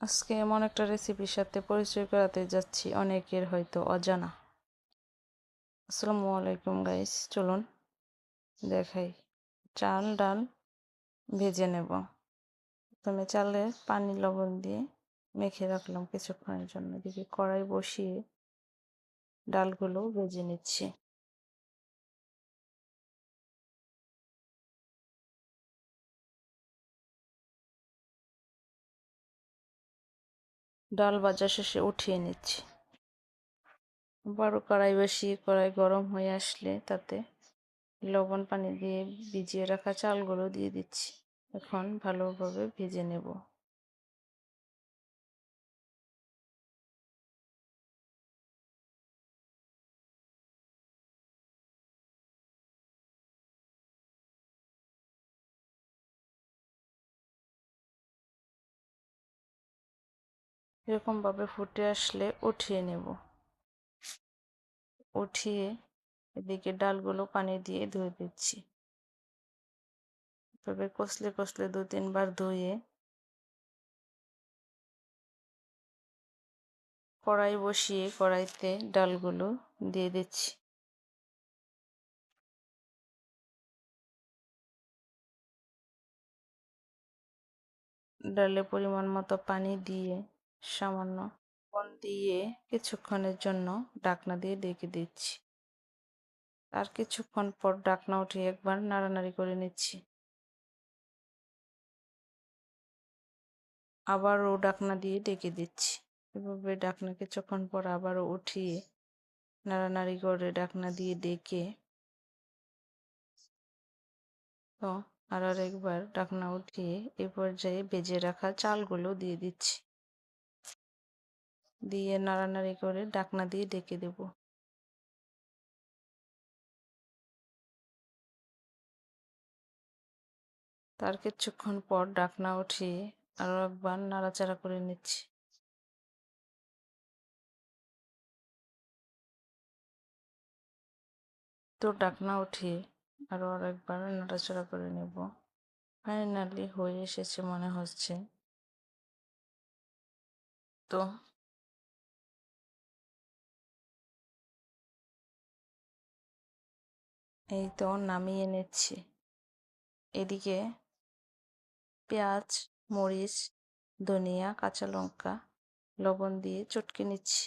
আজকে এমন একটা রেসিপির সাথে পরিচয় করাতে যাচ্ছি অনেকের হয়তো অজানা। আসসালামু আলাইকুম গাইস, চলুন দেখাই। চাল ডাল ভেজে নেব। প্রথমে চালে পানি লবণ দিয়ে মেখে রাখলাম কিছুক্ষণের জন্য। এদিকে কড়াই বসিয়ে ডালগুলো ভেজে নিচ্ছি। ডাল ভাজা শেষে উঠিয়ে নিচ্ছি। আবারও কড়াই বসিয়ে কড়াই গরম হয়ে আসলে তাতে লবণ পানি দিয়ে ভিজিয়ে রাখা চালগুলো দিয়ে দিচ্ছি। এখন ভালোভাবে ভেজে নেব। এরকমভাবে ফুটে আসলে উঠিয়ে নেব। উঠিয়ে এদিকে ডালগুলো পানি দিয়ে ধুয়ে দিচ্ছি। তবে কষলে কষলে 2-3 বার ধুয়ে কড়াই বসিয়ে কড়াইতে ডালগুলো দিয়ে দিচ্ছি। ডালে পরিমাণ মতো পানি দিয়ে সামান্য লবণ দিয়ে কিছুক্ষণের জন্য ঢাকনা দিয়ে ঢেকে দিচ্ছি। আর কিছুক্ষণ পর ঢাকনা উঠিয়ে একবার নাড়ানাড়ি করে নিচ্ছি। আবারও ঢাকনা দিয়ে ঢেকে দিচ্ছি। এভাবে ঢাকনা কিছুক্ষণ পর আবারও উঠিয়ে নাড়ানাড়ি করে ঢাকনা দিয়ে ঢেকে তো আরেকবার ঢাকনা উঠিয়ে এ পর্যায়ে ভেজে রাখা চালগুলো দিয়ে দিচ্ছি। দিয়ে নাড়ানাড়ি করে ঢাকনা দিয়ে ঢেকে দেব। তার কিছুক্ষণ পর ঢাকনা উঠিয়ে আরও একবার নাড়াচাড়া করে নিচ্ছি। তো ঢাকনা উঠিয়ে আরও আরেকবার নাড়াচাড়া করে নেব। ফাইনালি হয়ে এসেছে মনে হচ্ছে। তো এই তো নামিয়ে নিচ্ছি। এদিকে পেঁয়াজ, মরিচ, ধনিয়া, কাঁচা লঙ্কা লবণ দিয়ে চটকে নিচ্ছি।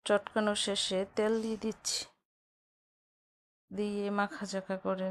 চটকানো শেষে তেল দিয়ে দিচ্ছি। দিয়ে মাখাঝাকা করে